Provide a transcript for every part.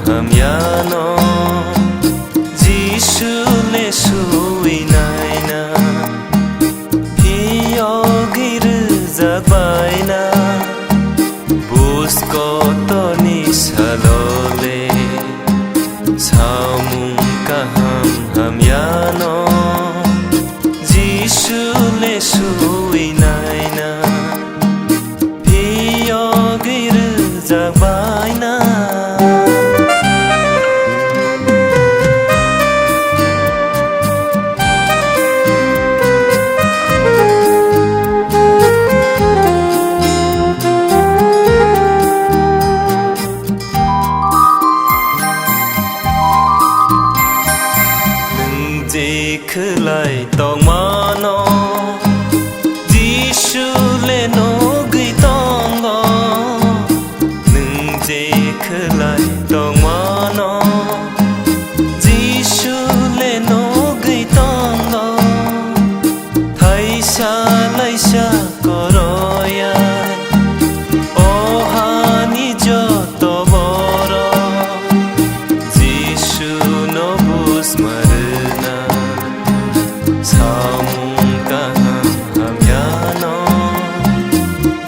hamyano Jisu le sui naina Hiyogir zabaina Busko toni salole Samum kaham hamyano Jisu le sui naina Hiyogir zabaina Khơi tòng mano Giêsu lên nô gửi tòng ngõ nâng dê khơi tòng mano Giêsu lên nô gửi tòng ngõ thay xa lấy xa có rồi ai ô hani cho to boro Giêsu nó bus marna Samum kaham hamyano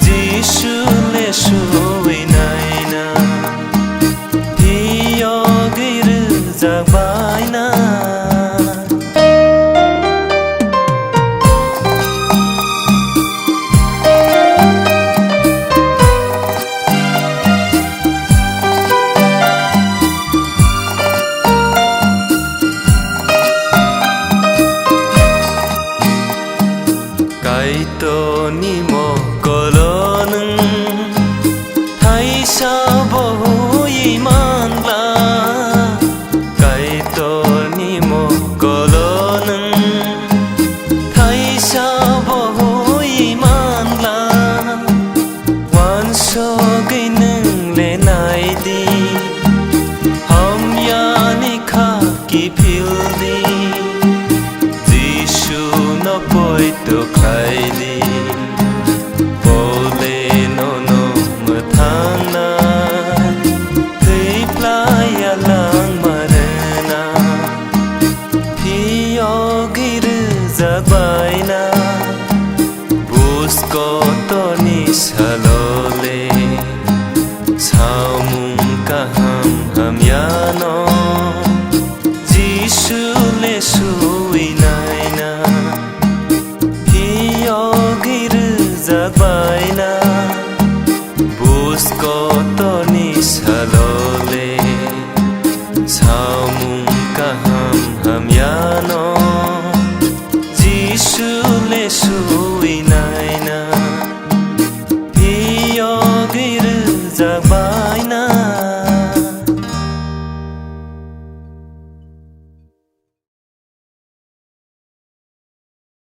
Jisu le sui naina Hiyogir zabaina Kaito ni mo kolonung Thay sa bohu iman la Kaito ni mo kolonung Thay sa bohu iman la Wan so gay nung le nai di Hum ya ni kha ki phil di Jisu no poi to khai di Bole no no mathang na Thei playa lang marana Hiyogir zabaina Busko toni salole Samum kaham hamyano Jisu le sui naina Hiyogir zabaina Busko toni